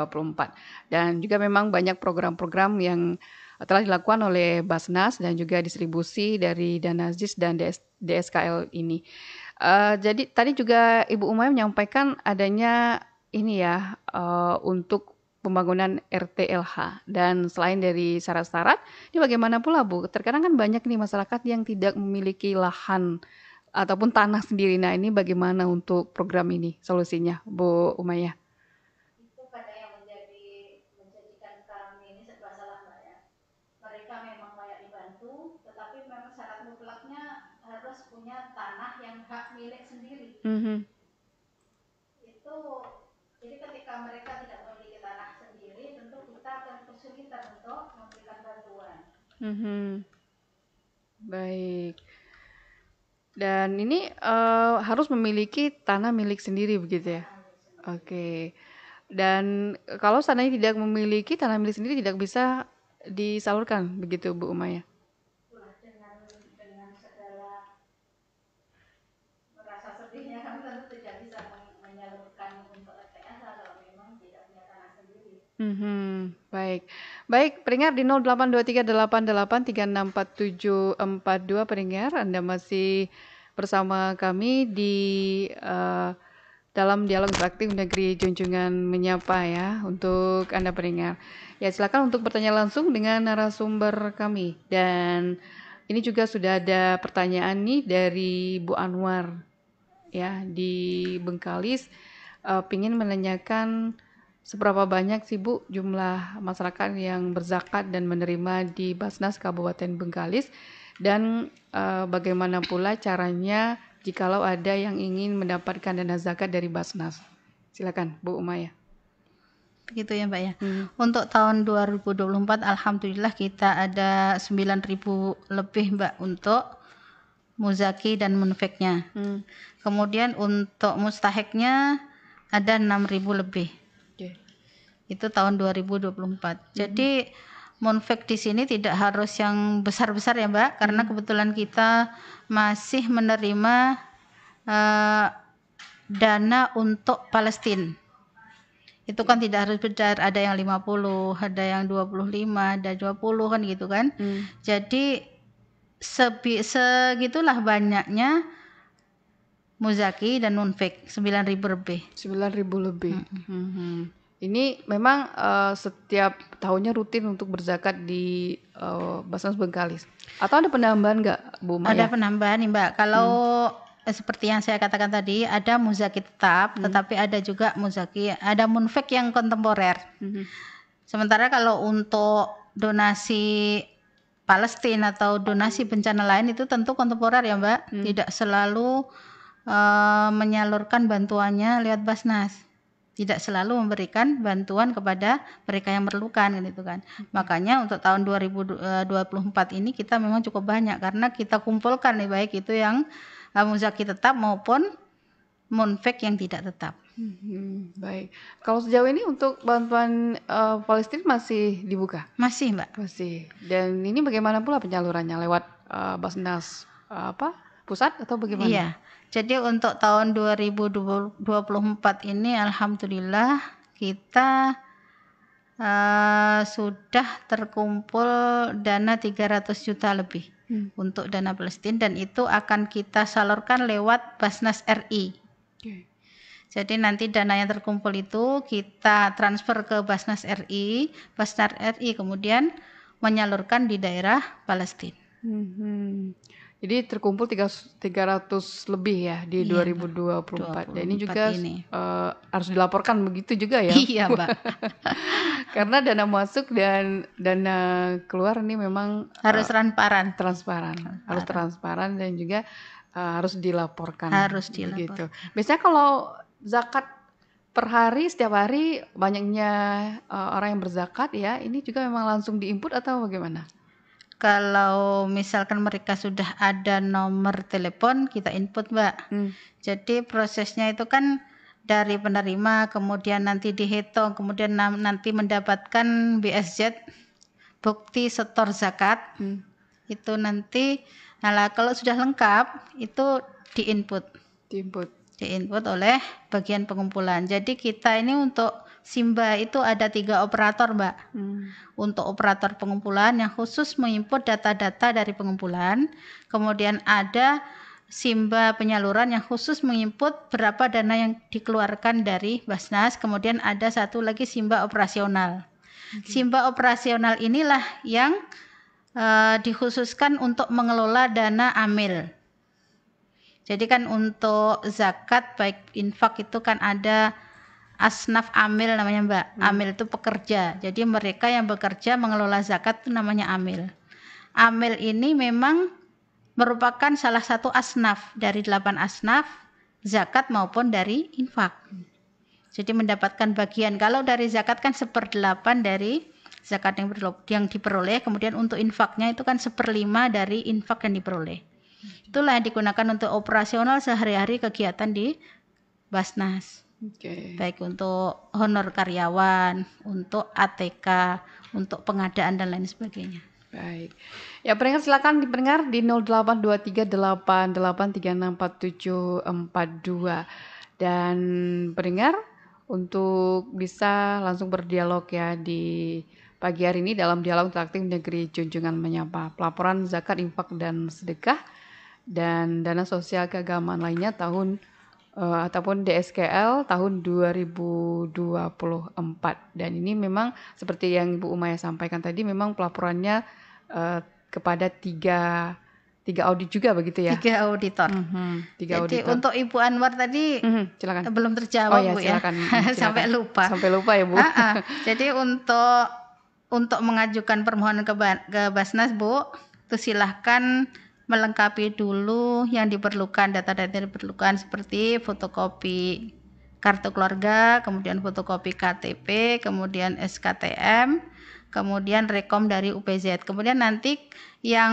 Dan juga memang banyak program-program yang telah dilakukan oleh Basnas dan juga distribusi dari dana ZIS dan DSKL ini. Jadi tadi juga Ibu Umay menyampaikan adanya ini ya untuk pembangunan RTLH, dan selain dari syarat-syarat, ini bagaimana pula Bu? Terkadang kan banyak nih masyarakat yang tidak memiliki lahan ataupun tanah sendiri. Nah, ini bagaimana untuk program ini solusinya, Bu Umayyah? Itu pada yang menjadikan kami ini serba salah, Mbak ya. Mereka memang layak dibantu, tetapi memang syarat mutlaknya harus punya tanah yang hak milik sendiri. Itu jadi ketika mereka tidak memiliki tanah sendiri, tentu kita akan kesulitan untuk memberikan bantuan. Baik. Dan ini harus memiliki tanah milik sendiri begitu ya? Oke. Dan kalau seandainya tidak memiliki tanah milik sendiri, tidak bisa disalurkan begitu Bu Umayyah? Dengan segala merasa sedihnya, kami tentu tidak bisa menyalurkan untuk RTLH kalau memang tidak punya tanah sendiri. Baik. Baik, pendengar di 082388364742 pendengar, Anda masih bersama kami di dalam Dialog Interaktif Negeri Junjungan Menyapa ya, untuk Anda pendengar. Ya, silakan untuk bertanya langsung dengan narasumber kami. Dan ini juga sudah ada pertanyaan nih dari Bu Anwar ya di Bengkalis, pingin menanyakan seberapa banyak sih Bu jumlah masyarakat yang berzakat dan menerima di Basnas Kabupaten Bengkalis, dan bagaimana pula caranya jikalau ada yang ingin mendapatkan dana zakat dari Basnas. Silakan Bu Umayyah. Begitu ya Mbak ya. Untuk tahun 2024 alhamdulillah kita ada 9.000 lebih Mbak untuk muzaki dan munfiknya. Kemudian untuk mustahiknya ada 6.000 lebih. Itu tahun 2024. Jadi munfik di sini tidak harus yang besar-besar ya Mbak, karena kebetulan kita masih menerima dana untuk Palestina. Itu kan tidak harus besar, ada yang 50, ada yang 25, ada 20 kan gitu kan. Jadi segitulah banyaknya muzaki dan munfik, 9.000 lebih. 9.000 lebih. Ini memang setiap tahunnya rutin untuk berzakat di Basnas Bengkalis. Atau ada penambahan nggak, Bu Maya? Ada penambahan nih Mbak. Kalau seperti yang saya katakan tadi, ada muzaki tetap, tetapi ada juga muzaki, ada munfik yang kontemporer. Sementara kalau untuk donasi Palestina atau donasi bencana lain itu tentu kontemporer ya Mbak, tidak selalu menyalurkan bantuannya lewat Basnas. tidak selalu memberikan bantuan kepada mereka yang memerlukan gitu kan. Makanya untuk tahun 2024 ini kita memang cukup banyak karena kita kumpulkan nih, baik itu yang muzaki tetap maupun munfik yang tidak tetap. Baik. Kalau sejauh ini untuk bantuan Palestina masih dibuka? Masih, Mbak. Masih. Dan ini bagaimana pula penyalurannya, lewat Basnas pusat atau bagaimana? Iya. Jadi untuk tahun 2024 ini alhamdulillah kita sudah terkumpul dana 300 juta lebih untuk dana Palestina, dan itu akan kita salurkan lewat Basnas RI. Jadi nanti dana yang terkumpul itu kita transfer ke Basnas RI kemudian menyalurkan di daerah Palestina. Jadi terkumpul 300 lebih ya di 2024. Dan ini juga harus dilaporkan begitu juga ya? Iya, Mbak. Karena dana masuk dan dana keluar ini memang harus transparan. Harus transparan dan juga harus dilaporkan. Harus dilaporkan. Gitu. Biasanya kalau zakat per hari, setiap hari banyaknya orang yang berzakat ya, ini juga memang langsung diinput atau bagaimana? Kalau misalkan mereka sudah ada nomor telepon, kita input, Mbak. Jadi prosesnya itu kan dari penerima, kemudian nanti dihitung, kemudian nanti mendapatkan BSZ, bukti setor zakat. Itu nanti, kalau sudah lengkap, itu diinput oleh bagian pengumpulan. Jadi kita ini untuk Simba itu ada 3 operator, Mbak. Untuk operator pengumpulan yang khusus menginput data-data dari pengumpulan. Kemudian ada Simba penyaluran yang khusus menginput berapa dana yang dikeluarkan dari Basnas. Kemudian ada satu lagi Simba operasional. Simba operasional inilah yang dikhususkan untuk mengelola dana amil. Jadi kan untuk zakat baik infak itu kan ada asnaf amil namanya, Mbak. Amil itu pekerja. Jadi mereka yang bekerja mengelola zakat itu namanya amil. Amil ini memang merupakan salah satu asnaf dari 8 asnaf zakat maupun dari infak. Jadi mendapatkan bagian. Kalau dari zakat kan 1/8 dari zakat yang diperoleh. Kemudian untuk infaknya itu kan 1/5 dari infak yang diperoleh. Itulah yang digunakan untuk operasional sehari-hari kegiatan di Basnas. Baik untuk honor karyawan, untuk ATK, untuk pengadaan dan lain sebagainya. Baik. Ya, pendengar silakan dipendengar di 082388364742. Dan pendengar untuk bisa langsung berdialog ya di pagi hari ini dalam dialog interaktif Negeri Junjungan Menyapa. Pelaporan zakat, infak dan sedekah dan dana sosial keagamaan lainnya tahun ataupun DSKL tahun 2024. Dan ini memang seperti yang Ibu Umaya sampaikan tadi, memang pelaporannya kepada tiga audit juga begitu ya? 3 auditor. Tiga Jadi auditor. untuk Ibu Anwar tadi silakan. belum terjawab, Bu silakan. ya. Sampai lupa ya, Bu. Jadi untuk mengajukan permohonan ke Basnas, Bu, itu silahkan melengkapi dulu yang diperlukan, data-data yang diperlukan seperti fotokopi kartu keluarga, kemudian fotokopi KTP, kemudian SKTM, kemudian rekom dari UPZ. Kemudian nanti yang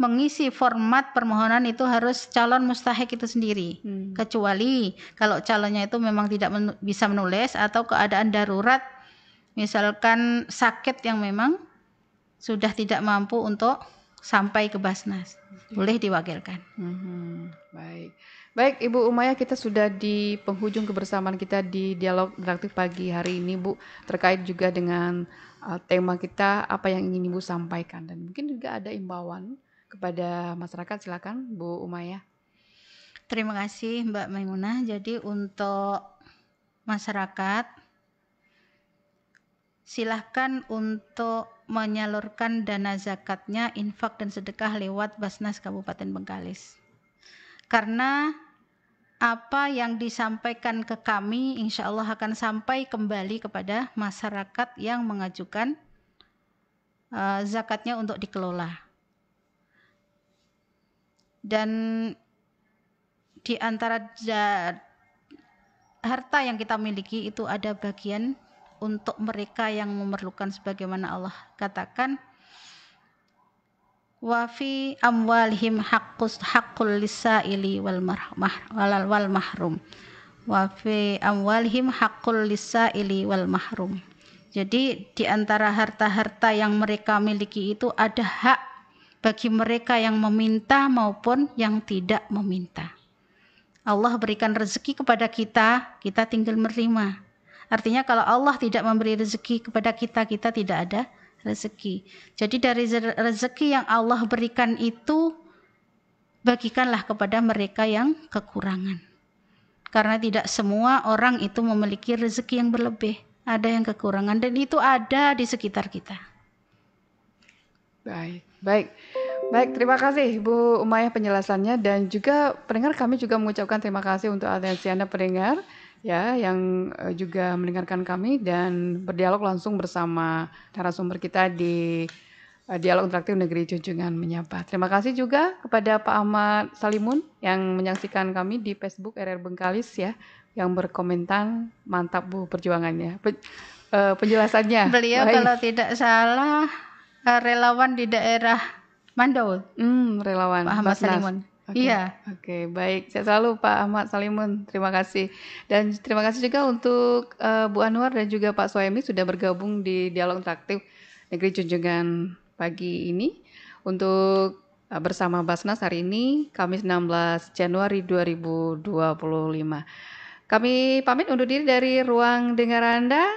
mengisi format permohonan itu harus calon mustahik itu sendiri. Kecuali kalau calonnya itu memang tidak bisa menulis atau keadaan darurat, misalkan sakit yang memang sudah tidak mampu untuk sampai ke Basnas, boleh diwakilkan. Baik, Ibu Umaya, kita sudah di penghujung kebersamaan kita di dialog interaktif pagi hari ini, Bu, terkait juga dengan tema kita, apa yang ingin Ibu sampaikan, dan mungkin juga ada imbauan kepada masyarakat. Silakan, Bu Umaya. Terima kasih, Mbak Maimunah. Jadi untuk masyarakat, silahkan untuk menyalurkan dana zakatnya, infak dan sedekah lewat Basnas Kabupaten Bengkalis. Karena apa yang disampaikan ke kami insya Allah akan sampai kembali kepada masyarakat yang mengajukan zakatnya untuk dikelola. Dan di antara harta yang kita miliki itu ada bagian untuk mereka yang memerlukan, sebagaimana Allah katakan, wa fi amwalihim haqqul lisaili wal mahrum. Wa fi amwalihim haqqul lisaili wal mahrum. Jadi di antara harta-harta yang mereka miliki itu ada hak bagi mereka yang meminta maupun yang tidak meminta. Allah berikan rezeki kepada kita, kita tinggal menerima. Artinya kalau Allah tidak memberi rezeki kepada kita, kita tidak ada rezeki. Jadi dari rezeki yang Allah berikan itu, bagikanlah kepada mereka yang kekurangan. Karena tidak semua orang itu memiliki rezeki yang berlebih. Ada yang kekurangan dan itu ada di sekitar kita. Baik, terima kasih Bu Umayyah penjelasannya, dan juga pendengar, kami juga mengucapkan terima kasih untuk atensi Anda pendengar ya yang juga mendengarkan kami dan berdialog langsung bersama narasumber kita di Dialog Interaktif Negeri Junjungan Menyapa. Terima kasih juga kepada Pak Ahmad Salimun yang menyaksikan kami di Facebook RR Bengkalis ya, yang berkomentar, mantap Bu perjuangannya, penjelasannya. Beliau kalau tidak salah relawan di daerah Mandaul. Relawan Pak Ahmad Salimun. Iya. Oke, baik. Saya selalu Pak Ahmad Salimun. Terima kasih. Dan terima kasih juga untuk Bu Anwar dan juga Pak Soemi sudah bergabung di Dialog Interaktif Negeri Junjungan pagi ini untuk bersama Basnas hari ini, Kamis 16 Januari 2025. Kami pamit undur diri dari ruang dengar Anda.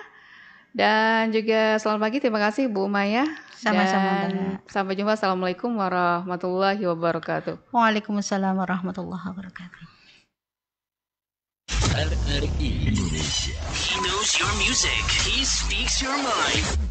Dan juga selamat pagi, terima kasih Bu Umayyah. Sama-sama. Sampai jumpa. Assalamualaikum warahmatullahi wabarakatuh. Waalaikumsalam warahmatullahi wabarakatuh. RRI Indonesia. He knows your music. He speaks your mind.